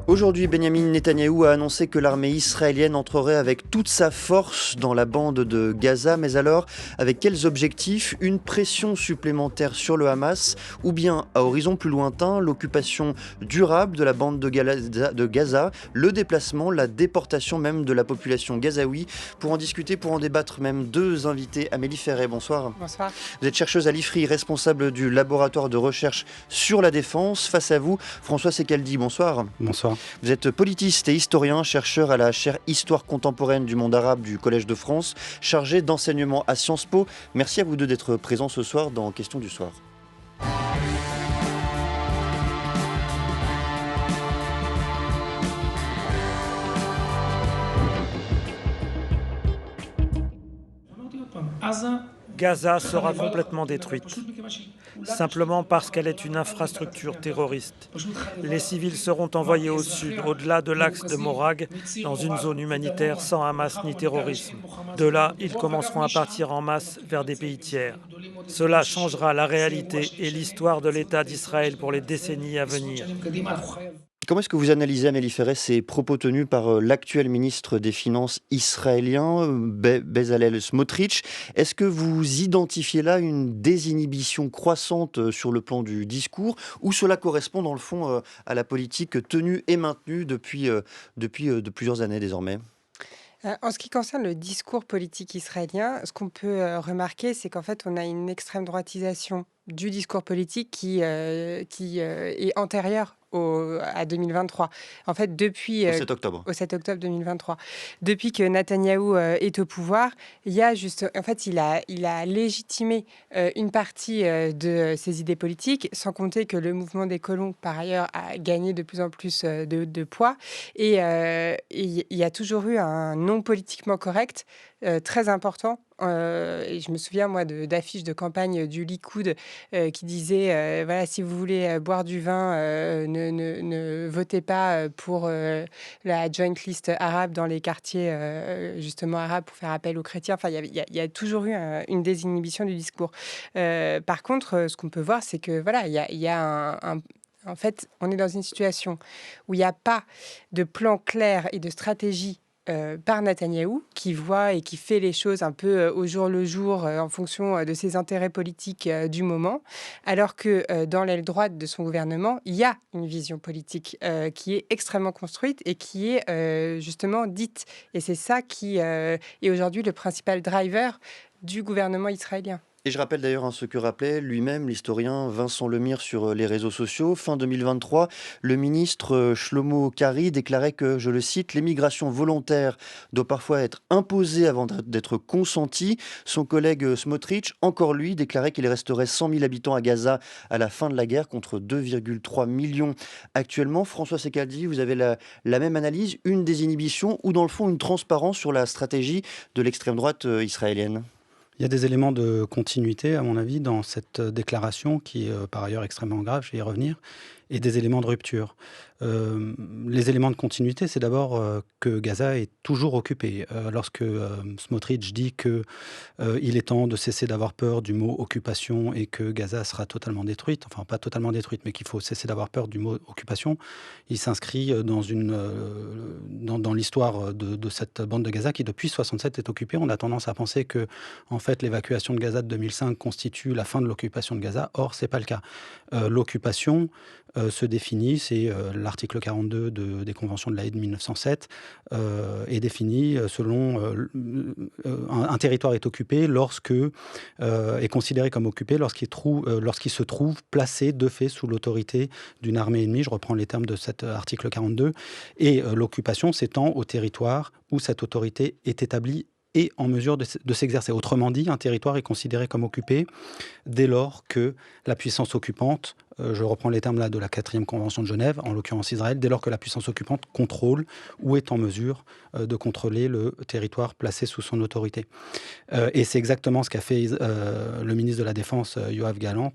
Aujourd'hui, Benyamin Netanyahou a annoncé que l'armée israélienne entrerait avec toute sa force dans la bande de Gaza. Mais alors, avec quels objectifs? Une pression supplémentaire sur le Hamas ou bien, à horizon plus lointain, l'occupation durable de la bande de Gaza, le déplacement, la déportation même de la population gazaoui? Pour en discuter, pour en débattre, même deux invités. Amélie Ferret, bonsoir. Bonsoir. Vous êtes chercheuse à l'IFRI, responsable du laboratoire de recherche sur la défense. Face à vous, François Secaldi, bonsoir. Bonsoir. Vous êtes politiste et historien, chercheur à la chaire Histoire contemporaine du monde arabe du Collège de France, chargé d'enseignement à Sciences Po. Merci à vous deux d'être présents ce soir dans Questions du soir. Gaza sera complètement détruite, simplement parce qu'elle est une infrastructure terroriste. Les civils seront envoyés au sud, au-delà de l'axe de Morag, dans une zone humanitaire sans Hamas ni terrorisme. De là, ils commenceront à partir en masse vers des pays tiers. Cela changera la réalité et l'histoire de l'État d'Israël pour les décennies à venir. Comment est-ce que vous analysez, Amélie Ferret, ces propos tenus par l'actuel ministre des Finances israélien, Bezalel Smotrich? Est-ce que vous identifiez là une désinhibition croissante sur le plan du discours, ou cela correspond dans le fond à la politique tenue et maintenue depuis de plusieurs années désormais? En ce qui concerne le discours politique israélien, ce qu'on peut remarquer, c'est qu'en fait, on a une extrême droitisation du discours politique qui est antérieure à 2023. En fait, depuis Au 7 octobre. au 7 octobre 2023, depuis que Netanyahou est au pouvoir, il a légitimé une partie de ses idées politiques, sans compter que le mouvement des colons, par ailleurs, a gagné de plus en plus de poids. Et il y a toujours eu un non politiquement correct très important. Et je me souviens, moi, d'affiches de campagne du Likoud qui disaient voilà, si vous voulez boire du vin, ne votez pas pour la joint list arabe dans les quartiers justement arabes pour faire appel aux chrétiens. Enfin, il y a toujours eu une désinhibition du discours. Par contre, ce qu'on peut voir, c'est que voilà, il y a en fait, on est dans une situation où il n'y a pas de plan clair et de stratégie par Netanyahou, qui voit et qui fait les choses un peu au jour le jour en fonction de ses intérêts politiques du moment, alors que dans l'aile droite de son gouvernement, il y a une vision politique qui est extrêmement construite et qui est justement dite. Et c'est ça qui est aujourd'hui le principal driver du gouvernement israélien. Et je rappelle d'ailleurs ce que rappelait lui-même l'historien Vincent Lemire sur les réseaux sociaux. Fin 2023, le ministre Shlomo Kari déclarait que, je le cite, « l'émigration volontaire doit parfois être imposée avant d'être consentie ». Son collègue Smotrich, encore lui, déclarait qu'il resterait 100 000 habitants à Gaza à la fin de la guerre contre 2,3 millions actuellement. François Secaldi, vous avez la même analyse, une désinhibition ou dans le fond une transparence sur la stratégie de l'extrême droite israélienne? Il y a des éléments de continuité, à mon avis, dans cette déclaration qui est par ailleurs extrêmement grave, je vais y revenir, et des éléments de rupture. Les éléments de continuité, c'est d'abord que Gaza est toujours occupé. Lorsque Smotrich dit qu'il est temps de cesser d'avoir peur du mot occupation et que Gaza sera totalement détruite, enfin pas totalement détruite, mais qu'il faut cesser d'avoir peur du mot occupation, il s'inscrit dans l'histoire de cette bande de Gaza qui depuis 67 est occupée. On a tendance à penser que en fait l'évacuation de Gaza de 2005 constitue la fin de l'occupation de Gaza. Or, c'est pas le cas. L'occupation se définit, c'est l'article 42 des conventions de l'Haye de 1907, est défini selon un territoire est occupé est considéré comme occupé lorsqu'il se trouve placé de fait sous l'autorité d'une armée ennemie. Je reprends les termes de cet article 42. Et l'occupation s'étend au territoire où cette autorité est établie et en mesure de s'exercer. Autrement dit, un territoire est considéré comme occupé dès lors que la puissance occupante, je reprends les termes là de la 4e Convention de Genève, en l'occurrence Israël, dès lors que la puissance occupante contrôle ou est en mesure de contrôler le territoire placé sous son autorité. Et c'est exactement ce qu'a fait le ministre de la Défense, Yoav Gallant,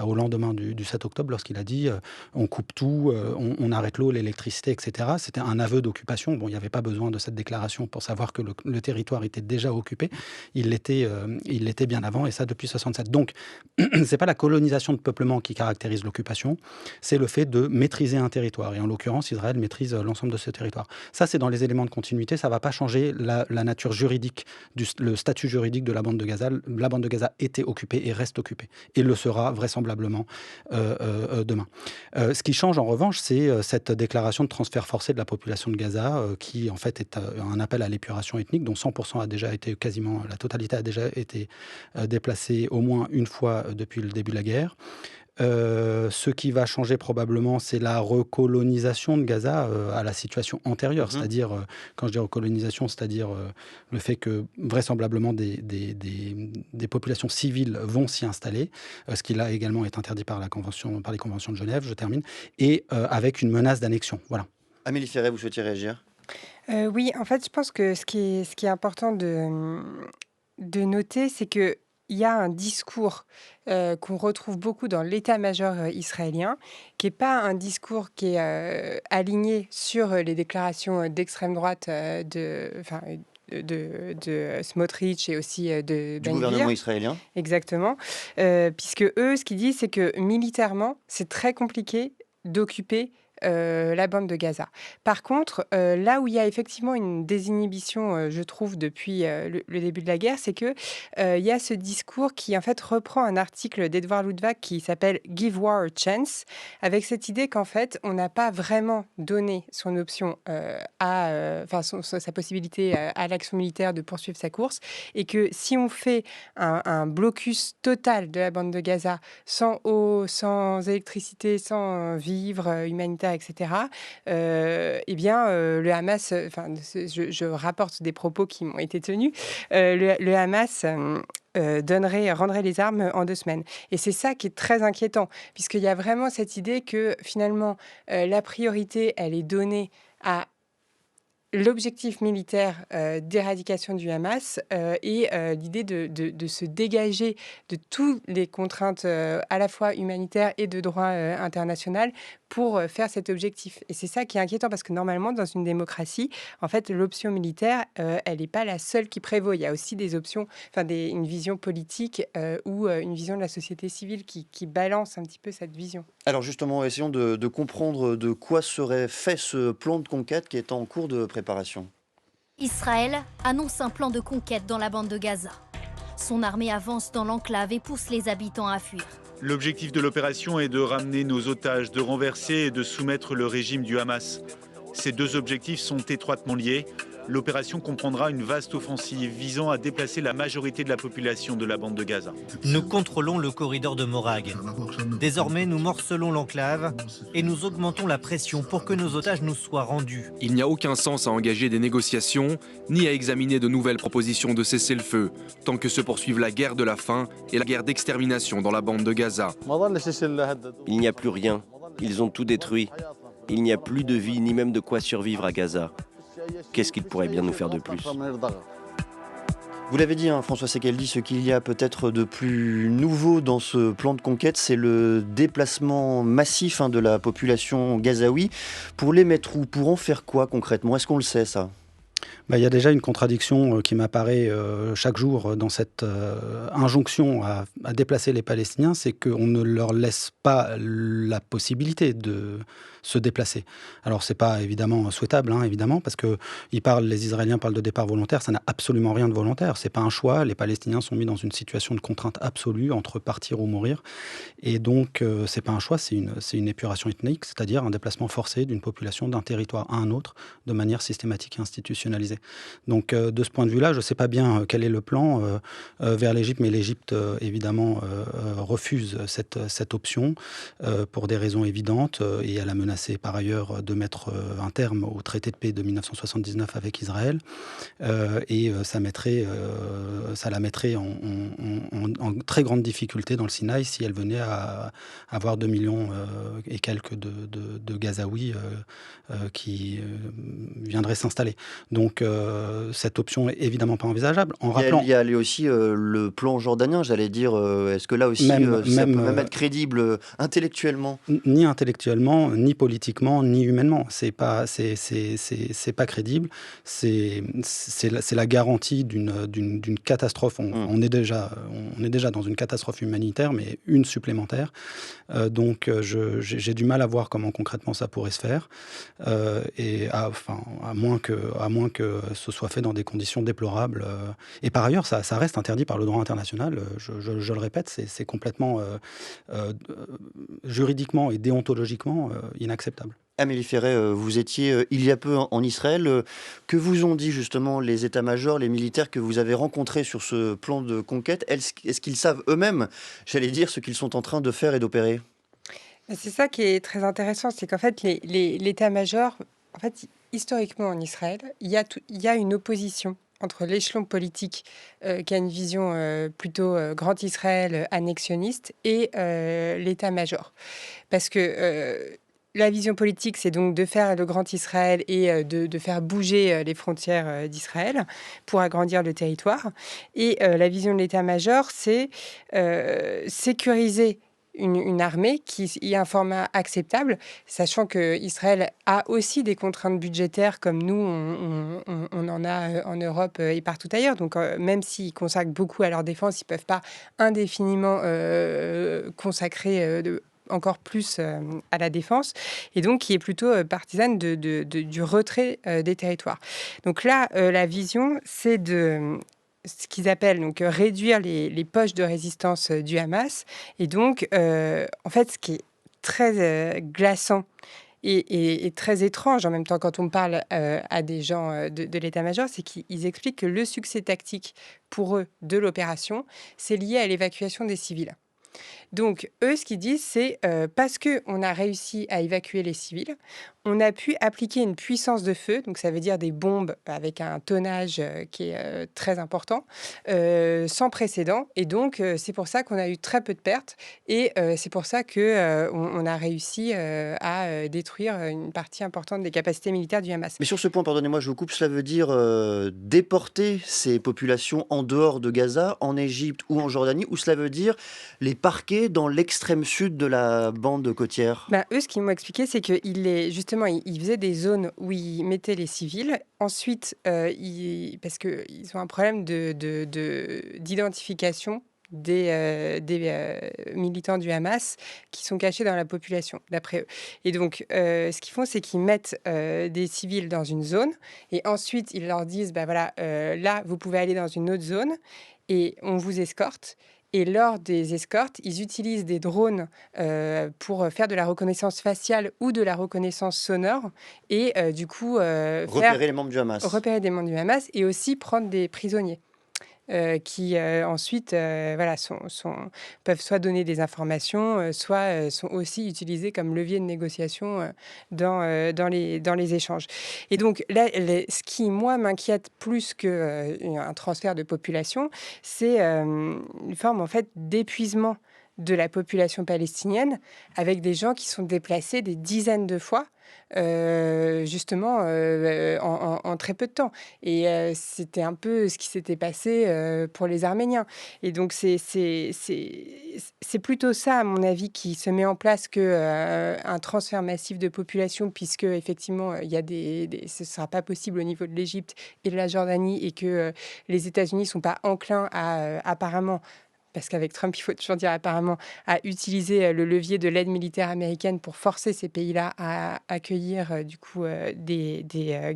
au lendemain du 7 octobre, lorsqu'il a dit on coupe tout, on arrête l'eau, l'électricité, etc. C'était un aveu d'occupation. Bon, il n'y avait pas besoin de cette déclaration pour savoir que le territoire était déjà occupé. Il l'était bien avant, et ça depuis 67. Donc, c'est pas la colonisation de peuplement qui caractérise l'occupation, c'est le fait de maîtriser un territoire. Et en l'occurrence, Israël maîtrise l'ensemble de ce territoire. Ça, c'est dans les éléments de continuité. Ça ne va pas changer la nature juridique, le statut juridique de la bande de Gaza. La bande de Gaza était occupée et reste occupée. Et le sera vraisemblablement demain. Ce qui change en revanche, c'est cette déclaration de transfert forcé de la population de Gaza, qui en fait est un appel à l'épuration ethnique, dont 100% a déjà été, quasiment la totalité a déjà été déplacée au moins une fois depuis le début de la guerre. Ce qui va changer probablement, c'est la recolonisation de Gaza à la situation antérieure. C'est-à-dire, quand je dis recolonisation, c'est-à-dire le fait que vraisemblablement des populations civiles vont s'y installer, ce qui là également est interdit par les conventions de Genève, je termine, et avec une menace d'annexion. Voilà. Amélie Ferret, vous souhaitiez réagir? Oui, en fait, je pense que ce qui est important de noter, c'est que il y a un discours qu'on retrouve beaucoup dans l'état-major israélien, qui n'est pas un discours qui est aligné sur les déclarations d'extrême droite de Smotrich et aussi de Du Ben gouvernement Gvir. israélien? Exactement. Puisque eux, ce qu'ils disent, c'est que militairement, c'est très compliqué d'occuper la bande de Gaza. Par contre, là où il y a effectivement une désinhibition, je trouve, depuis le début de la guerre, c'est que il y a ce discours qui, en fait, reprend un article d'Edouard Luttwak qui s'appelle « Give War a Chance », avec cette idée qu'en fait, on n'a pas vraiment donné son option sa possibilité à l'action militaire de poursuivre sa course, et que si on fait un blocus total de la bande de Gaza, sans eau, sans électricité, sans vivres humanitaires, etc., le Hamas, je rapporte des propos qui m'ont été tenus, le Hamas rendrait les armes en 2 semaines. Et c'est ça qui est très inquiétant, puisqu'il y a vraiment cette idée que finalement, la priorité, elle est donnée à l'objectif militaire d'éradication du Hamas et l'idée de se dégager de toutes les contraintes à la fois humanitaires et de droit international pour faire cet objectif. Et c'est ça qui est inquiétant parce que normalement, dans une démocratie, en fait, l'option militaire, elle n'est pas la seule qui prévaut. Il y a aussi des options, une vision politique ou une vision de la société civile qui balance un petit peu cette vision. Alors justement, essayons de comprendre de quoi serait fait ce plan de conquête qui est en cours de préparation. Israël annonce un plan de conquête dans la bande de Gaza. Son armée avance dans l'enclave et pousse les habitants à fuir. L'objectif de l'opération est de ramener nos otages, de renverser et de soumettre le régime du Hamas. Ces 2 objectifs sont étroitement liés. L'opération comprendra une vaste offensive visant à déplacer la majorité de la population de la bande de Gaza. Nous contrôlons le corridor de Morag. Désormais, nous morcelons l'enclave et nous augmentons la pression pour que nos otages nous soient rendus. Il n'y a aucun sens à engager des négociations, ni à examiner de nouvelles propositions de cessez-le-feu, tant que se poursuivent la guerre de la faim et la guerre d'extermination dans la bande de Gaza. Il n'y a plus rien. Ils ont tout détruit. Il n'y a plus de vie, ni même de quoi survivre à Gaza. Qu'est-ce qu'ils pourraient bien nous faire de plus? Vous l'avez dit, François Sekeldi, ce qu'il y a peut-être de plus nouveau dans ce plan de conquête, c'est le déplacement massif de la population gazaoui. Pour les mettre où? Pour en faire quoi concrètement? Est-ce qu'on le sait, ça? Il y a déjà une contradiction qui m'apparaît chaque jour dans cette injonction à déplacer les Palestiniens, c'est qu'on ne leur laisse pas la possibilité de se déplacer. Alors, c'est pas évidemment souhaitable, évidemment, parce que les Israéliens parlent de départ volontaire, ça n'a absolument rien de volontaire, c'est pas un choix. Les Palestiniens sont mis dans une situation de contrainte absolue entre partir ou mourir, et donc c'est pas un choix, c'est une épuration ethnique, c'est-à-dire un déplacement forcé d'une population d'un territoire à un autre de manière systématique et institutionnalisée. Donc, de ce point de vue-là, je ne sais pas bien quel est le plan vers l'Égypte, mais l'Égypte, évidemment, refuse cette option pour des raisons évidentes, et elle a menacé par ailleurs de mettre un terme au traité de paix de 1979 avec Israël, et ça la mettrait en très grande difficulté dans le Sinaï si elle venait à avoir 2 millions et quelques de Gazaouis qui viendraient s'installer. Donc, Donc cette option est évidemment pas envisageable. En rappelant, Il y a aussi le plan jordanien, j'allais dire. Est-ce que là aussi, ça peut même être crédible intellectuellement? Ni intellectuellement, ni politiquement, ni humainement. C'est pas crédible. C'est la garantie d'une catastrophe. On est déjà dans une catastrophe humanitaire, mais une supplémentaire. Donc j'ai du mal à voir comment concrètement ça pourrait se faire, et à moins que ce soit fait dans des conditions déplorables. Et par ailleurs, ça reste interdit par le droit international. Je le répète, c'est complètement juridiquement et déontologiquement inacceptable. Amélie Ferret, vous étiez il y a peu en Israël. Que vous ont dit justement les états-majors, les militaires que vous avez rencontrés sur ce plan de conquête? Est-ce qu'ils savent eux-mêmes, j'allais dire, ce qu'ils sont en train de faire et d'opérer? C'est ça qui est très intéressant, c'est qu'en fait, l'état-major, en fait, historiquement en Israël, il y a une opposition entre l'échelon politique qui a une vision plutôt grand Israël annexionniste et l'état-major. Parce que la vision politique, c'est donc de faire le grand Israël et de faire bouger les frontières d'Israël pour agrandir le territoire. Et la vision de l'état-major, c'est sécuriser une armée qui ait un format acceptable, sachant qu'Israël a aussi des contraintes budgétaires comme nous, on en a en Europe et partout ailleurs. Donc même s'ils consacrent beaucoup à leur défense, ils ne peuvent pas indéfiniment consacrer encore plus à la défense, et donc qui est plutôt partisane du retrait des territoires. Donc là, la vision, c'est de ce qu'ils appellent donc réduire les poches de résistance du Hamas. Et donc, en fait, ce qui est très glaçant et très étrange en même temps quand on parle à des gens de l'état-major, c'est qu'ils expliquent que le succès tactique pour eux de l'opération, c'est lié à l'évacuation des civils. Donc, eux, ce qu'ils disent, c'est parce qu'on a réussi à évacuer les civils, on a pu appliquer une puissance de feu, donc ça veut dire des bombes avec un tonnage qui est très important, sans précédent. Et donc, c'est pour ça qu'on a eu très peu de pertes. Et c'est pour ça qu'on a réussi à détruire une partie importante des capacités militaires du Hamas. Mais sur ce point, pardonnez-moi, je vous coupe, cela veut dire déporter ces populations en dehors de Gaza, en Égypte ou en Jordanie, ou cela veut dire les parquer dans l'extrême sud de la bande côtière? Eux, ce qu'ils m'ont expliqué, c'est qu'ils faisaient des zones où ils mettaient les civils. Ensuite, parce qu'ils ont un problème d'identification des militants du Hamas qui sont cachés dans la population, d'après eux. Et donc, ce qu'ils font, c'est qu'ils mettent des civils dans une zone et ensuite, ils leur disent, là, vous pouvez aller dans une autre zone et on vous escorte. Et lors des escortes, ils utilisent des drones pour faire de la reconnaissance faciale ou de la reconnaissance sonore et du coup repérer les membres du Hamas. Repérer des membres du Hamas et aussi prendre des prisonniers. Qui ensuite peuvent soit donner des informations, soit sont aussi utilisés comme levier de négociation dans les échanges. Et donc, là, ce qui, moi, m'inquiète plus qu'un transfert de population, c'est une forme, en fait, d'épuisement de la population palestinienne avec des gens qui sont déplacés des dizaines de fois justement en très peu de temps. Et c'était un peu ce qui s'était passé pour les Arméniens. Et donc, c'est plutôt ça, à mon avis, qui se met en place qu'un transfert massif de population, puisque, effectivement, ce ne sera pas possible au niveau de l'Égypte et de la Jordanie, et que les États-Unis ne sont pas enclins à, apparemment, parce qu'avec Trump, il faut toujours dire apparemment, à utiliser le levier de l'aide militaire américaine pour forcer ces pays-là à accueillir du coup des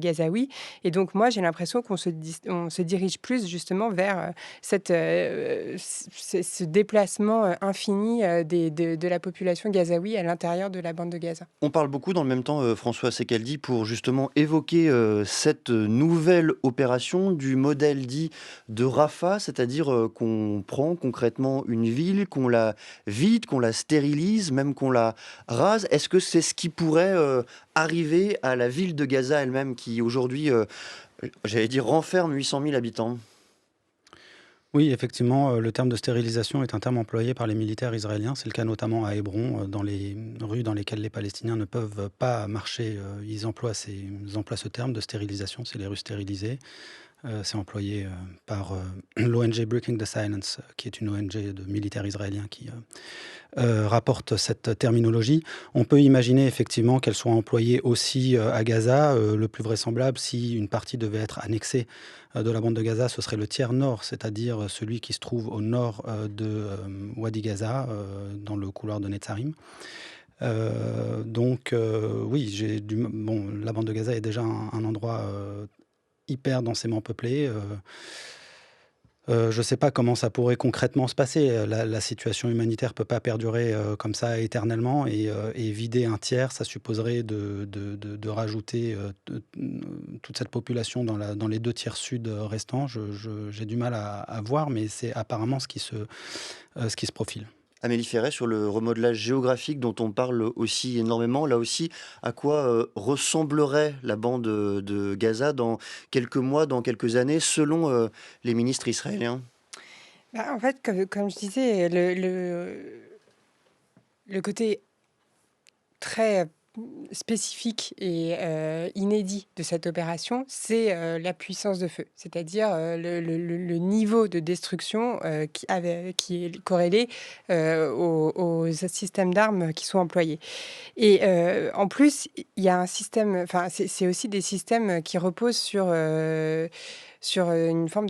Gazaouis. Et donc moi, j'ai l'impression qu'on se dirige plus justement vers ce déplacement infini de la population gazaoui à l'intérieur de la bande de Gaza. On parle beaucoup dans le même temps, François Sekaldi, pour justement évoquer cette nouvelle opération du modèle dit de Rafah, c'est-à-dire qu'on prend concrètement une ville, qu'on la vide, qu'on la stérilise, même qu'on la rase. Est-ce que c'est ce qui pourrait arriver à la ville de Gaza elle-même, qui aujourd'hui, j'allais dire, renferme 800 000 habitants? Oui, effectivement, le terme de stérilisation est un terme employé par les militaires israéliens. C'est le cas notamment à Hébron, dans les rues dans lesquelles les Palestiniens ne peuvent pas marcher. Ils emploient ce terme de stérilisation, c'est les rues stérilisées. C'est employé par l'ONG Breaking the Silence, qui est une ONG de militaires israéliens qui rapporte cette terminologie. On peut imaginer effectivement qu'elle soit employée aussi à Gaza. Le plus vraisemblable, si une partie devait être annexée de la bande de Gaza, ce serait le tiers nord, c'est-à-dire celui qui se trouve au nord de Wadi Gaza, dans le couloir de Netzarim. Oui, la bande de Gaza est déjà un endroit hyper densément peuplé. Je ne sais pas comment ça pourrait concrètement se passer. La situation humanitaire ne peut pas perdurer comme ça éternellement et vider un tiers, ça supposerait de rajouter toute cette population dans les 2 tiers sud restants. J'ai du mal à voir, mais c'est apparemment ce qui se profile. Amélie Ferret, sur le remodelage géographique dont on parle aussi énormément, là aussi, à quoi ressemblerait la bande de Gaza dans quelques mois, dans quelques années, selon les ministres israéliens? En fait, comme je disais, le côté très spécifique et inédit de cette opération, c'est la puissance de feu, c'est-à-dire le niveau de destruction qui est corrélé aux systèmes d'armes qui sont employés. Et en plus, il y a un système, enfin, c'est aussi des systèmes qui reposent sur une forme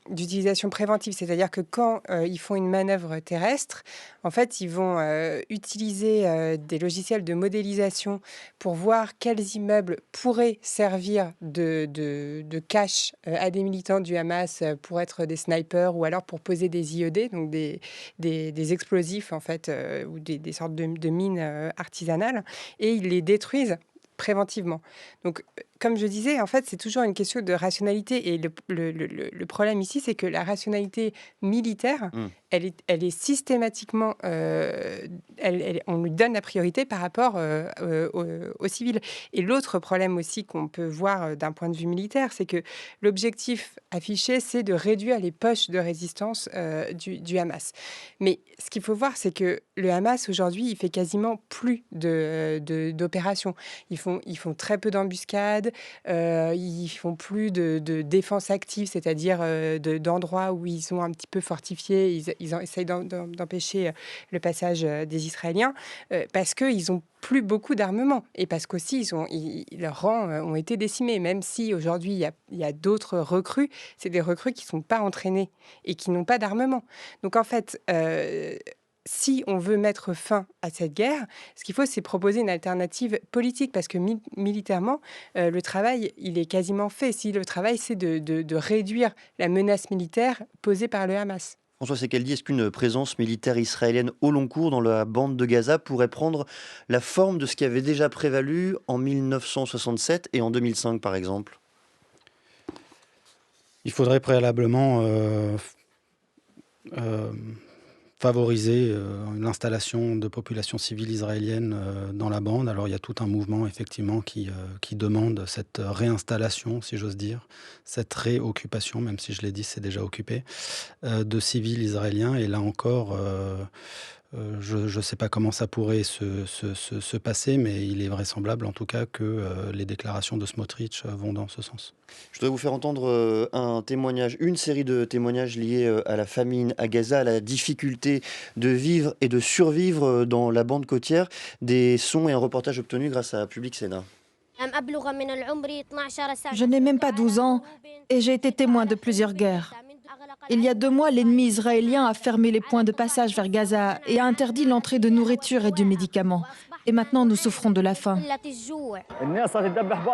d'utilisation préventive, c'est-à-dire que quand ils font une manœuvre terrestre, en fait, ils vont utiliser des logiciels de modélisation pour voir quels immeubles pourraient servir de cache à des militants du Hamas pour être des snipers ou alors pour poser des IED, donc des explosifs en fait, ou des sortes de mines artisanales, et ils les détruisent préventivement. Donc, comme je disais, en fait, c'est toujours une question de rationalité. Et le problème ici, c'est que la rationalité militaire, elle est systématiquement... on lui donne la priorité par rapport aux civils. Et l'autre problème aussi qu'on peut voir d'un point de vue militaire, c'est que l'objectif affiché, c'est de réduire les poches de résistance du Hamas. Mais ce qu'il faut voir, c'est que le Hamas, aujourd'hui, il fait quasiment plus d'opérations. Ils font très peu d'embuscades, ils font plus de défense active, c'est-à-dire d'endroits où ils sont un petit peu fortifiés, ils essayent d'empêcher le passage des Israéliens, parce qu'ils n'ont plus beaucoup d'armement et parce qu'aussi leurs rangs ont été décimés, même si aujourd'hui il y a d'autres recrues, c'est des recrues qui ne sont pas entraînées et qui n'ont pas d'armement. Donc en fait... si on veut mettre fin à cette guerre, ce qu'il faut, c'est proposer une alternative politique, parce que militairement, le travail, il est quasiment fait. Si le travail, c'est de réduire la menace militaire posée par le Hamas. François Sekeldi, est-ce qu'une présence militaire israélienne au long cours dans la bande de Gaza pourrait prendre la forme de ce qui avait déjà prévalu en 1967 et en 2005, par exemple? Il faudrait préalablement favoriser l'installation de populations civiles israéliennes dans la bande. Alors il y a tout un mouvement effectivement qui demande cette réinstallation, si j'ose dire, cette réoccupation, même si je l'ai dit, c'est déjà occupé, de civils israéliens. Et là encore, je ne sais pas comment ça pourrait se passer, mais il est vraisemblable en tout cas que les déclarations de Smotrich vont dans ce sens. Je voudrais vous faire entendre un témoignage, une série de témoignages liés à la famine à Gaza, à la difficulté de vivre et de survivre dans la bande côtière. Des sons et un reportage obtenus grâce à Public Sénat. Je n'ai même pas 12 ans et j'ai été témoin de plusieurs guerres. Il y a 2 mois, l'ennemi israélien a fermé les points de passage vers Gaza et a interdit l'entrée de nourriture et de médicaments. Et maintenant, nous souffrons de la faim.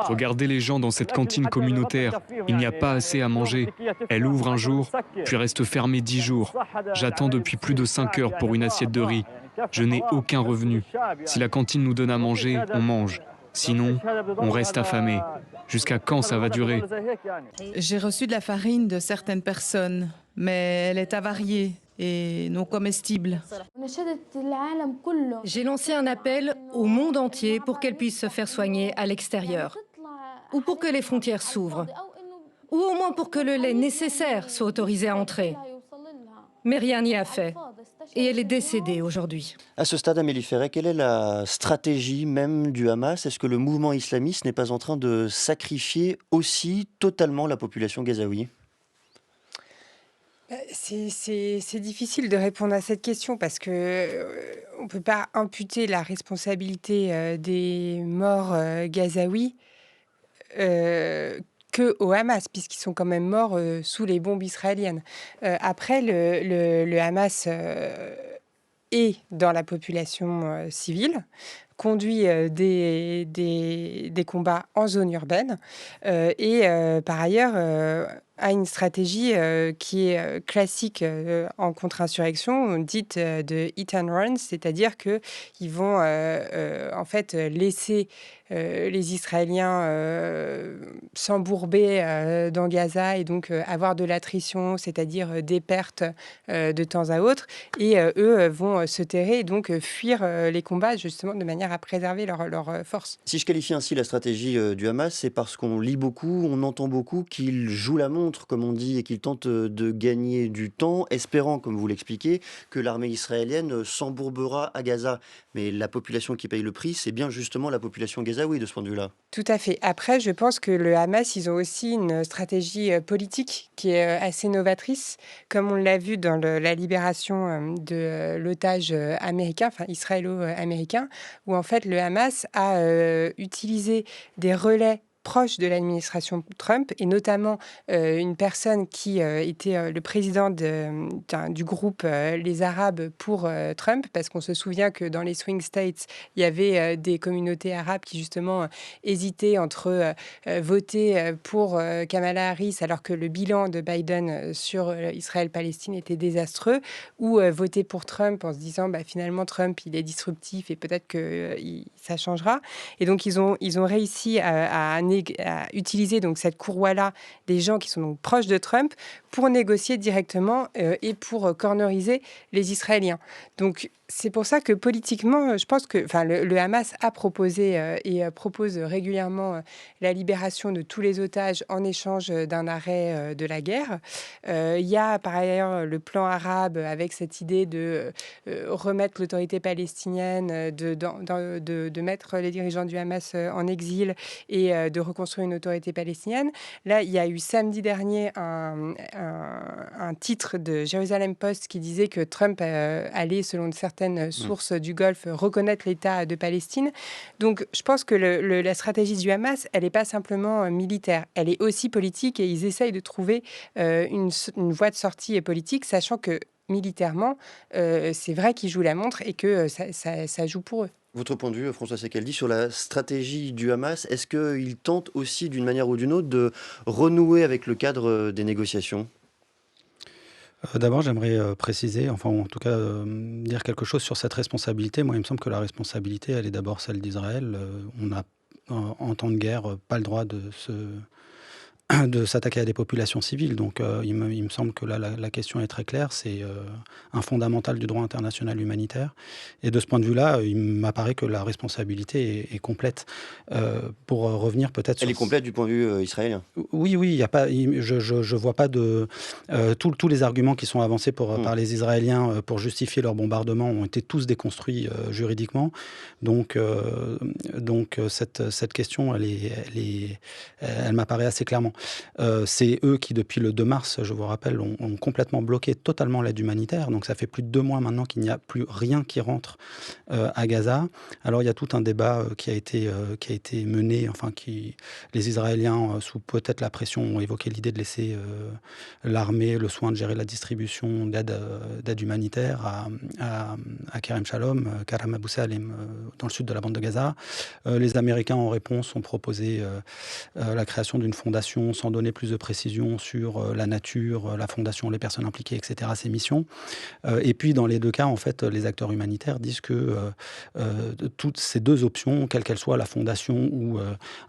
Regardez les gens dans cette cantine communautaire. Il n'y a pas assez à manger. Elle ouvre un jour, puis reste fermée 10 jours. J'attends depuis plus de 5 heures pour une assiette de riz. Je n'ai aucun revenu. Si la cantine nous donne à manger, on mange. Sinon, on reste affamé. Jusqu'à quand ça va durer? J'ai reçu de la farine de certaines personnes, mais elle est avariée et non comestible. J'ai lancé un appel au monde entier pour qu'elle puisse se faire soigner à l'extérieur ou pour que les frontières s'ouvrent. ou au moins pour que le lait nécessaire soit autorisé à entrer. Mais rien n'y a fait. Et elle est décédée aujourd'hui. À ce stade, Amélie Ferret, quelle est la stratégie même du Hamas? Est-ce que le mouvement islamiste n'est pas en train de sacrifier aussi totalement la population gazaoui? C'est difficile de répondre à cette question parce que on ne peut pas imputer la responsabilité des morts gazaouis que au Hamas, puisqu'ils sont quand même morts sous les bombes israéliennes. Après, le Hamas est dans la population civile, conduit des combats en zone urbaine et par ailleurs a une stratégie qui est classique en contre-insurrection, dite de hit and run, c'est-à-dire qu'ils vont en fait laisser les Israéliens s'embourber dans Gaza et donc avoir de l'attrition, c'est-à-dire des pertes de temps à autre, et eux vont se terrer et donc fuir les combats justement de manière à préserver leur force. Si je qualifie ainsi la stratégie du Hamas, c'est parce qu'on lit beaucoup, on entend beaucoup qu'il joue la montre, comme on dit, et qu'il tente de gagner du temps, espérant, comme vous l'expliquez, que l'armée israélienne s'embourbera à Gaza. Mais la population qui paye le prix, c'est bien justement la population gazaoui de ce point de vue-là. Tout à fait. Après, je pense que le Hamas, ils ont aussi une stratégie politique qui est assez novatrice, comme on l'a vu dans la libération de l'otage américain, enfin israélo-américain, où en fait le Hamas a utilisé des relais proche de l'administration Trump, et notamment une personne qui était le président du groupe Les Arabes pour Trump, parce qu'on se souvient que dans les swing states, il y avait des communautés arabes qui justement hésitaient entre voter pour Kamala Harris alors que le bilan de Biden sur Israël-Palestine était désastreux, ou voter pour Trump en se disant finalement Trump il est disruptif et peut-être que ça changera. Et donc ils ont réussi à utiliser donc cette courroie-là des gens qui sont donc proches de Trump pour négocier directement et pour corneriser les Israéliens. Donc c'est pour ça que politiquement, je pense que le Hamas a proposé et propose régulièrement la libération de tous les otages en échange d'un arrêt de la guerre. Il y a par ailleurs le plan arabe avec cette idée de remettre l'autorité palestinienne, de mettre les dirigeants du Hamas en exil et de reconstruire une autorité palestinienne. Là, il y a eu samedi dernier un titre de Jerusalem Post qui disait que Trump allait, selon certaines sources du Golfe, reconnaître l'État de Palestine. Donc, je pense que la stratégie du Hamas, elle n'est pas simplement militaire, elle est aussi politique, et ils essayent de trouver une voie de sortie politique, sachant que militairement, c'est vrai qu'ils jouent la montre et que ça joue pour eux. Votre point de vue, François Sekaldi, sur la stratégie du Hamas, est-ce qu'il tente aussi, d'une manière ou d'une autre, de renouer avec le cadre des négociations ? D'abord, j'aimerais préciser, enfin en tout cas dire quelque chose sur cette responsabilité. Moi, il me semble que la responsabilité, elle est d'abord celle d'Israël. On n'a, en temps de guerre, pas le droit de s'attaquer à des populations civiles. Donc il me semble que là, la question est très claire. C'est un fondamental du droit international humanitaire. Et de ce point de vue-là, il m'apparaît que la responsabilité est complète. Pour revenir peut-être sur... Elle est complète du point de vue israélien. Oui, il y a pas, je vois pas de... tous les arguments qui sont avancés par les Israéliens pour justifier leur bombardement ont été tous déconstruits juridiquement. Donc cette question, elle m'apparaît assez clairement. C'est eux qui, depuis le 2 mars, je vous rappelle, ont complètement bloqué totalement l'aide humanitaire. Donc ça fait plus de 2 mois maintenant qu'il n'y a plus rien qui rentre à Gaza. Alors il y a tout un débat qui a été mené, les Israéliens, sous peut-être la pression, ont évoqué l'idée de laisser l'armée le soin de gérer la distribution d'aide humanitaire à Kerem Shalom, Karam Abou Salem, dans le sud de la bande de Gaza. Les Américains, en réponse, ont proposé la création d'une fondation sans donner plus de précision sur la nature, la fondation, les personnes impliquées, etc., ces missions. Et puis, dans les deux cas, en fait, les acteurs humanitaires disent que toutes ces deux options, quelle qu'elle soit, la fondation ou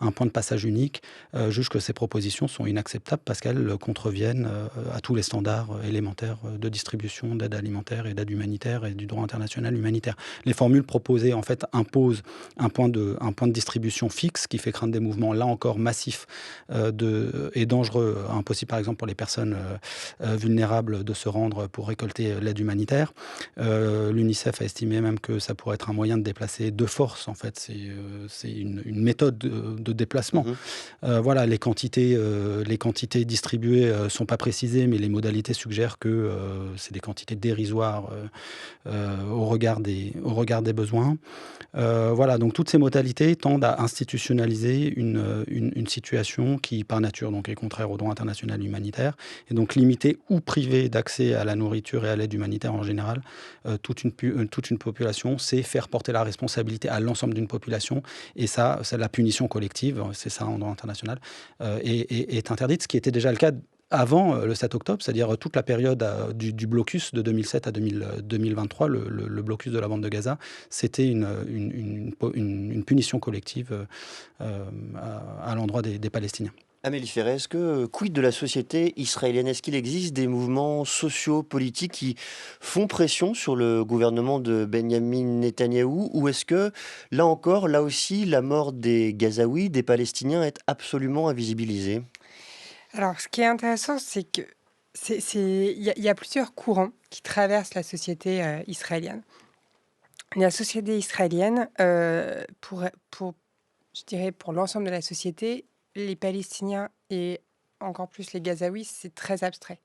un point de passage unique, jugent que ces propositions sont inacceptables parce qu'elles contreviennent à tous les standards élémentaires de distribution d'aide alimentaire et d'aide humanitaire et du droit international humanitaire. Les formules proposées, en fait, imposent un point de distribution fixe qui fait craindre des mouvements, là encore, massifs de est dangereux, impossible par exemple pour les personnes vulnérables de se rendre pour récolter l'aide humanitaire. L'UNICEF a estimé même que ça pourrait être un moyen de déplacer de force, en fait. C'est une méthode de déplacement. Voilà, les quantités distribuées sont pas précisées, mais les modalités suggèrent que c'est des quantités dérisoires au regard des besoins. Voilà, donc toutes ces modalités tendent à institutionnaliser une situation qui, par nature, donc, est contraire au droit international humanitaire, et donc limiter ou priver d'accès à la nourriture et à l'aide humanitaire en général toute une population, c'est faire porter la responsabilité à l'ensemble d'une population, et ça, c'est la punition collective, c'est ça en droit international, est interdite, ce qui était déjà le cas avant le 7 octobre, c'est-à-dire toute la période du blocus de 2007 à 2023, le blocus de la bande de Gaza, c'était une punition collective à l'endroit des Palestiniens. Amélie Ferret, quid de la société israélienne? Est-ce qu'il existe des mouvements sociaux, politiques qui font pression sur le gouvernement de Benyamin Netanyahou? Ou est-ce que, là aussi, la mort des Gazaouis, des Palestiniens, est absolument invisibilisée? Alors, ce qui est intéressant, c'est que il y a plusieurs courants qui traversent la société israélienne. La société israélienne, je dirais pour l'ensemble de la société, les Palestiniens et encore plus les Gazaouis, c'est très abstrait.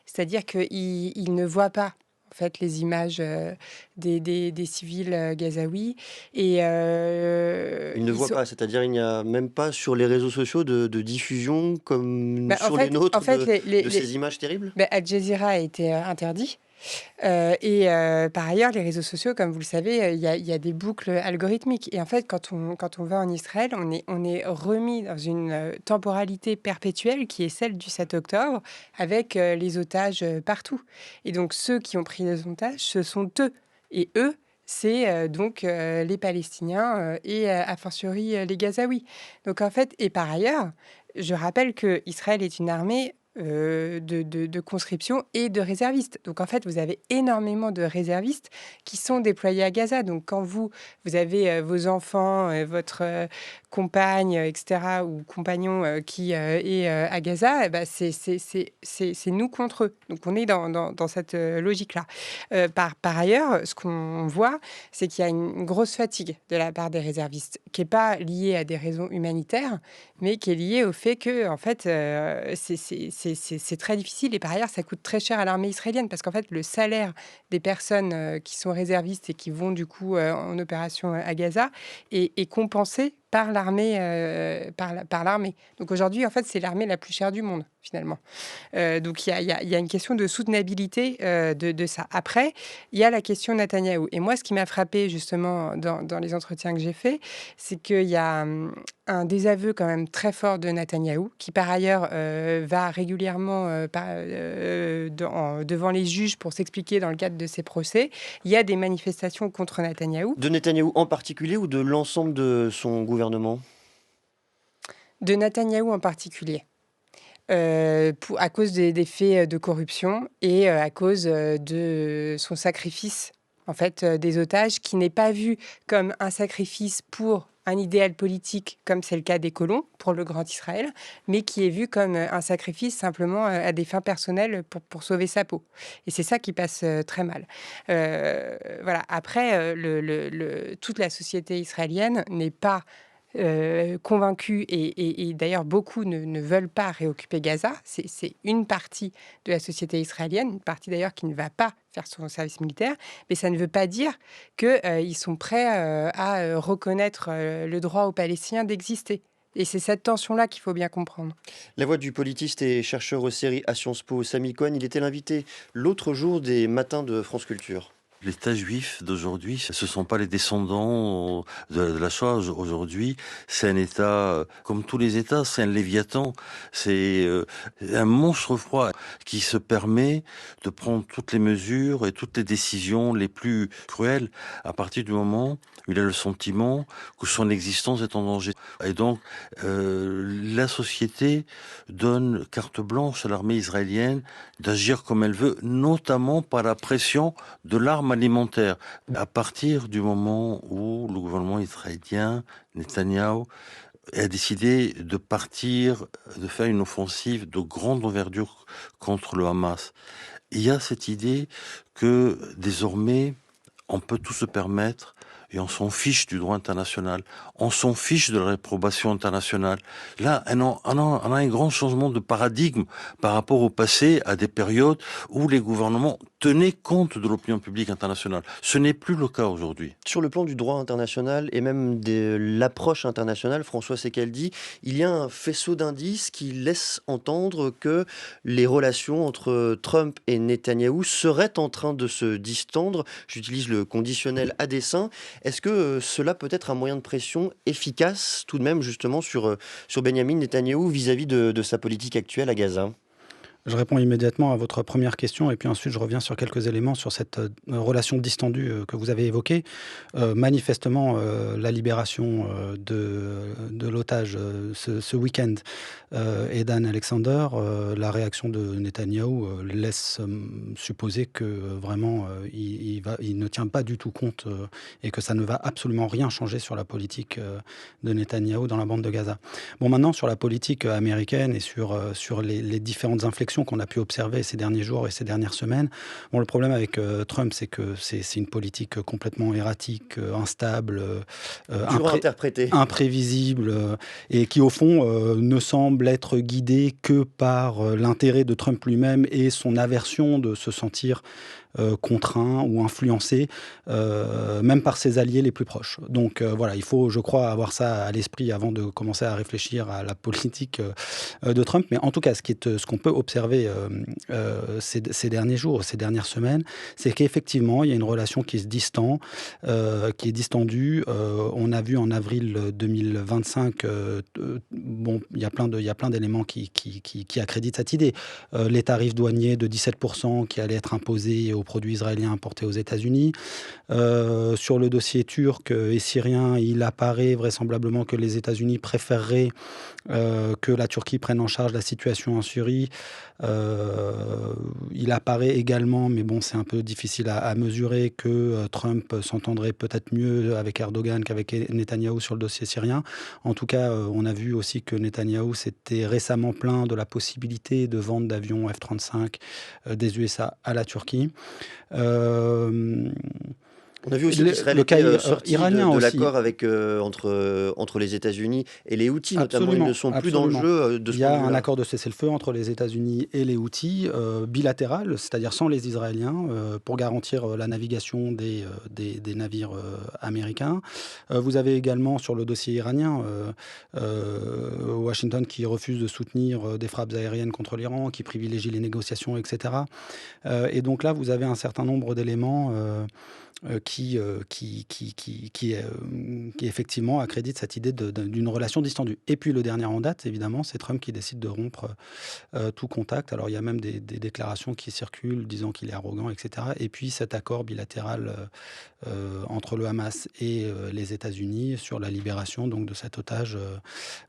C'est-à-dire qu'ils ne voient pas en fait les images des civils gazaouis et Ils ne voient pas, c'est-à-dire il n'y a même pas sur les réseaux sociaux de diffusion comme sur les nôtres de ces images terribles? Al Jazeera a été interdit. Par ailleurs, les réseaux sociaux, comme vous le savez, il y a des boucles algorithmiques. Et en fait, quand on va en Israël, on est remis dans une temporalité perpétuelle qui est celle du 7 octobre, avec les otages partout. Et donc, ceux qui ont pris les otages, ce sont eux. Et eux, c'est donc les Palestiniens et a fortiori les Gazaouis. Donc, en fait, et par ailleurs, je rappelle que Israël est une armée de conscription et de réservistes. Donc en fait, vous avez énormément de réservistes qui sont déployés à Gaza. Donc quand vous avez vos enfants, votre compagne, etc., ou compagnon qui est à Gaza, eh ben, c'est nous contre eux. Donc on est dans cette logique-là. Par ailleurs, ce qu'on voit, c'est qu'il y a une grosse fatigue de la part des réservistes, qui n'est pas liée à des raisons humanitaires, mais qui est liée au fait que, en fait, c'est très difficile et par ailleurs, ça coûte très cher à l'armée israélienne parce qu'en fait, le salaire des personnes qui sont réservistes et qui vont du coup en opération à Gaza est compensé par l'armée. Par l'armée. Donc aujourd'hui, en fait, c'est l'armée la plus chère du monde, finalement. Donc il y a une question de soutenabilité de ça. Après, il y a la question Netanyahou. Et moi, ce qui m'a frappé justement dans les entretiens que j'ai faits, c'est qu'il y a un désaveu quand même très fort de Netanyahou, qui par ailleurs va régulièrement devant les juges pour s'expliquer dans le cadre de ses procès. Il y a des manifestations contre Netanyahou. De Netanyahou en particulier ou de l'ensemble de son gouvernement? De Netanyahou en particulier. À cause des faits de corruption et à cause de son sacrifice en fait, des otages, qui n'est pas vu comme un sacrifice pour un idéal politique, comme c'est le cas des colons, pour le Grand Israël, mais qui est vu comme un sacrifice simplement à des fins personnelles pour sauver sa peau. Et c'est ça qui passe très mal. Voilà. Après, toute la société israélienne n'est pas convaincus et d'ailleurs beaucoup ne veulent pas réoccuper Gaza. C'est une partie de la société israélienne, une partie d'ailleurs qui ne va pas faire son service militaire, mais ça ne veut pas dire qu'ils sont prêts à reconnaître le droit aux Palestiniens d'exister. Et c'est cette tension-là qu'il faut bien comprendre. La voix du politiste et chercheur aux séries à Sciences Po, Sami Cohen, il était l'invité l'autre jour des Matins de France Culture. L'État juif d'aujourd'hui, ce ne sont pas les descendants de la Shoah. Aujourd'hui, c'est un État, comme tous les États, c'est un léviathan. C'est un monstre froid qui se permet de prendre toutes les mesures et toutes les décisions les plus cruelles à partir du moment où il a le sentiment que son existence est en danger. Et donc, la société donne carte blanche à l'armée israélienne d'agir comme elle veut, notamment par la pression de l'arme alimentaire. À partir du moment où le gouvernement israélien, Netanyahou, a décidé de partir, de faire une offensive de grande envergure contre le Hamas. Il y a cette idée que désormais, on peut tout se permettre et on s'en fiche du droit international. On s'en fiche de la réprobation internationale. Là, on a un grand changement de paradigme par rapport au passé, à des périodes où les gouvernements tenaient compte de l'opinion publique internationale. Ce n'est plus le cas aujourd'hui. Sur le plan du droit international et même de l'approche internationale, François Secaldi, il y a un faisceau d'indices qui laisse entendre que les relations entre Trump et Netanyahou seraient en train de se distendre. J'utilise le conditionnel à dessein. Est-ce que cela peut être un moyen de pression efficace tout de même justement sur Benyamin Netanyahou vis-à-vis de sa politique actuelle à Gaza ? Je réponds immédiatement à votre première question et puis ensuite je reviens sur quelques éléments sur cette relation distendue que vous avez évoquée. Manifestement, la libération de l'otage ce week-end et d'Anne Alexander, la réaction de Netanyahou laisse supposer que vraiment il ne tient pas du tout compte et que ça ne va absolument rien changer sur la politique de Netanyahou dans la bande de Gaza. Bon, maintenant sur la politique américaine et sur les différentes inflexions qu'on a pu observer ces derniers jours et ces dernières semaines. Bon, le problème avec Trump, c'est que c'est une politique complètement erratique, instable, imprévisible, et qui, au fond, ne semble être guidée que par l'intérêt de Trump lui-même et son aversion de se sentir contraint ou influencé, même par ses alliés les plus proches. Donc voilà, il faut, je crois, avoir ça à l'esprit avant de commencer à réfléchir à la politique de Trump. Mais en tout cas, ce qu'on peut observer ces derniers jours, ces dernières semaines, c'est qu'effectivement, il y a une relation qui se distend, qui est distendue. On a vu en avril 2025, bon, il y a plein d'éléments qui accréditent cette idée. Les tarifs douaniers de 17% qui allaient être imposés aux produits israéliens importés aux États-Unis. Sur le dossier turc et syrien, il apparaît vraisemblablement que les États-Unis préféreraient que la Turquie prenne en charge la situation en Syrie. Il apparaît également, mais bon, c'est un peu difficile à mesurer, que Trump s'entendrait peut-être mieux avec Erdogan qu'avec Netanyahou sur le dossier syrien. En tout cas, on a vu aussi que Netanyahou s'était récemment plaint de la possibilité de vente d'avions F-35 des USA à la Turquie. On a vu aussi qu'Israël était sorti de l'accord entre les États-Unis et les Houthis, notamment. Ils ne sont plus dans le jeu de ce point de vue-là. Il y a un accord de cessez-le-feu entre les États-Unis et les Houthis, bilatéral, c'est-à-dire sans les Israéliens, pour garantir la navigation des navires américains. Vous avez également, sur le dossier iranien, Washington qui refuse de soutenir des frappes aériennes contre l'Iran, qui privilégie les négociations, etc. Et donc là, vous avez un certain nombre d'éléments qui effectivement accrédite cette idée d'une relation distendue. Et puis le dernier en date, évidemment, c'est Trump qui décide de rompre tout contact. Alors il y a même des déclarations qui circulent disant qu'il est arrogant, etc. Et puis cet accord bilatéral entre le Hamas et les États-Unis sur la libération donc, de cet otage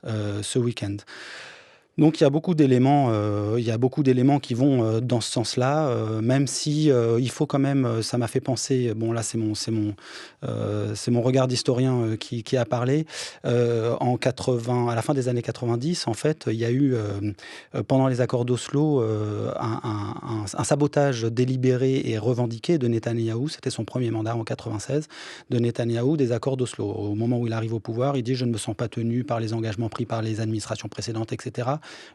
ce week-end. Donc il y a beaucoup d'éléments qui vont dans ce sens-là, même si il faut quand même, ça m'a fait penser, bon là c'est mon regard d'historien qui a parlé, à la fin des années 90, en fait, il y a eu pendant les accords d'Oslo un sabotage délibéré et revendiqué de Netanyahou, c'était son premier mandat en 96, de Netanyahou des accords d'Oslo. Au moment où il arrive au pouvoir, il dit « je ne me sens pas tenu par les engagements pris par les administrations précédentes, etc. »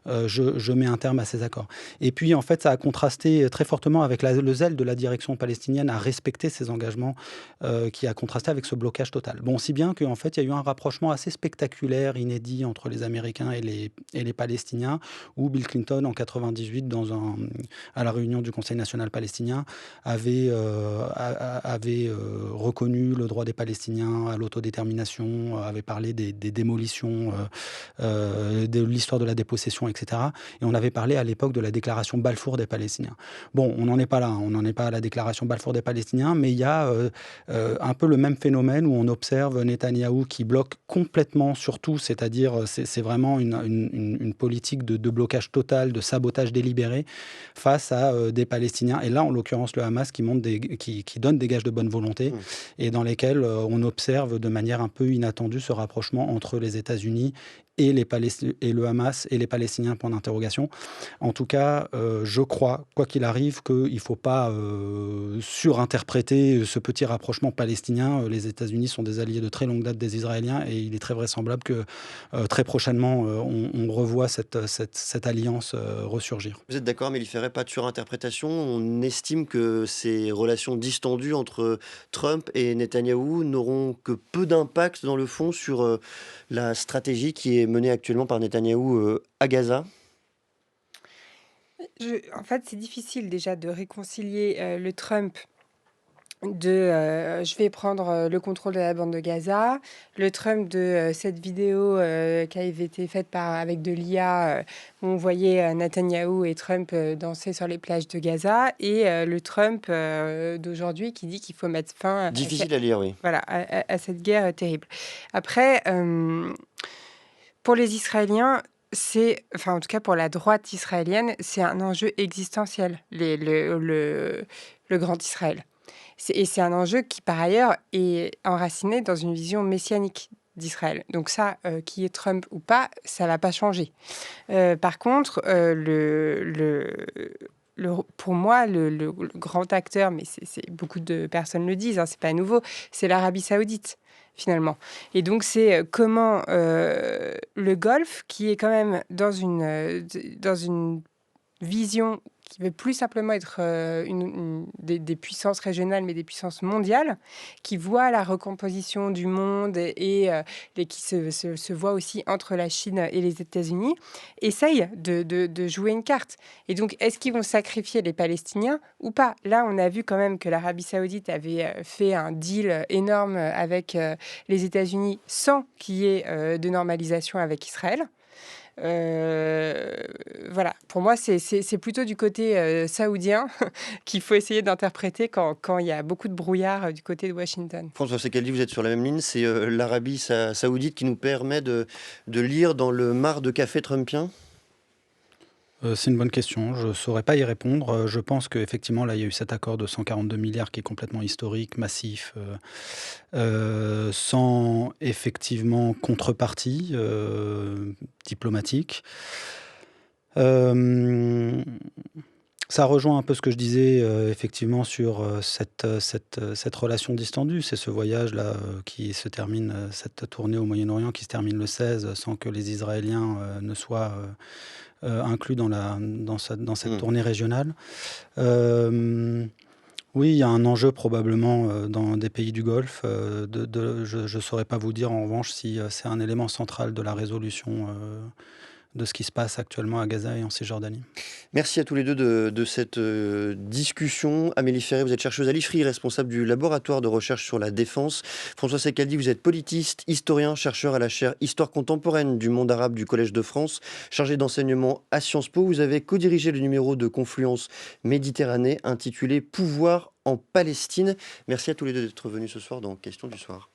Je mets un terme à ces accords. Et puis, en fait, ça a contrasté très fortement avec le zèle de la direction palestinienne à respecter ces engagements, qui a contrasté avec ce blocage total. Bon, si bien qu'en fait, il y a eu un rapprochement assez spectaculaire, inédit, entre les Américains et les Palestiniens, où Bill Clinton, en 98, à la réunion du Conseil national palestinien, avait reconnu le droit des Palestiniens à l'autodétermination, avait parlé des démolitions, de l'histoire de la dépossession, sécession, etc. Et on avait parlé à l'époque de la déclaration Balfour des Palestiniens. Bon, on n'en est pas là, on n'en est pas à la déclaration Balfour des Palestiniens, mais il y a un peu le même phénomène où on observe Netanyahou qui bloque complètement sur tout, c'est-à-dire c'est vraiment une politique de blocage total, de sabotage délibéré face à des Palestiniens. Et là, en l'occurrence, le Hamas qui donne des gages de bonne volonté et dans lesquels on observe de manière un peu inattendue ce rapprochement entre les États-Unis et le Hamas et les Palestiniens, point d'interrogation. En tout cas, je crois, quoi qu'il arrive, qu'il ne faut pas surinterpréter ce petit rapprochement palestinien. Les États-Unis sont des alliés de très longue date des Israéliens et il est très vraisemblable que très prochainement, on revoit cette alliance ressurgir. Vous êtes d'accord, Amélie Ferret, pas de surinterprétation. On estime que ces relations distendues entre Trump et Netanyahou n'auront que peu d'impact dans le fond sur la stratégie qui est menée actuellement par Netanyahou à Gaza. En fait, c'est difficile déjà de réconcilier le Trump je vais prendre le contrôle de la bande de Gaza, le Trump de cette vidéo qui avait été faite avec de l'IA où on voyait Netanyahou et Trump danser sur les plages de Gaza, et le Trump d'aujourd'hui qui dit qu'il faut mettre fin Difficile à lire, oui. Voilà, à cette guerre terrible. Après, pour les Israéliens, en tout cas pour la droite israélienne, c'est un enjeu existentiel, le Grand Israël. Et c'est un enjeu qui, par ailleurs, est enraciné dans une vision messianique d'Israël. Donc ça, qui est Trump ou pas, ça ne va pas changer. Par contre, pour moi, le grand acteur, mais beaucoup de personnes le disent, c'est pas nouveau, c'est l'Arabie Saoudite, finalement. Et donc, c'est comment le Golfe, qui est quand même dans une vision qui veut plus simplement être des puissances régionales, mais des puissances mondiales, qui voient la recomposition du monde et qui se voient aussi entre la Chine et les États-Unis, essayent de jouer une carte. Et donc, est-ce qu'ils vont sacrifier les Palestiniens ou pas? Là, on a vu quand même que l'Arabie Saoudite avait fait un deal énorme avec les États-Unis sans qu'il y ait de normalisation avec Israël. Voilà, pour moi, c'est plutôt du côté saoudien qu'il faut essayer d'interpréter quand il y a beaucoup de brouillard du côté de Washington. François Sekaldi, vous êtes sur la même ligne. C'est l'Arabie Saoudite qui nous permet de lire dans le mar de café trumpien? C'est une bonne question. Je ne saurais pas y répondre. Je pense qu'effectivement, là, il y a eu cet accord de 142 milliards qui est complètement historique, massif, sans effectivement contrepartie diplomatique. Ça rejoint un peu ce que je disais effectivement sur cette relation distendue. C'est ce voyage-là qui se termine, cette tournée au Moyen-Orient qui se termine le 16 sans que les Israéliens ne soient inclus dans cette tournée régionale. Oui, il y a un enjeu probablement dans des pays du Golfe. Je ne saurais pas vous dire en revanche si c'est un élément central de la résolution de ce qui se passe actuellement à Gaza et en Cisjordanie. Merci à tous les deux de cette discussion. Amélie Ferret, vous êtes chercheuse à l'IFRI, responsable du laboratoire de recherche sur la défense. François Sekaldi, vous êtes politiste, historien, chercheur à la chaire Histoire contemporaine du monde arabe du Collège de France, chargé d'enseignement à Sciences Po. Vous avez co-dirigé le numéro de Confluence Méditerranée intitulé Pouvoir en Palestine. Merci à tous les deux d'être venus ce soir dans Questions du soir.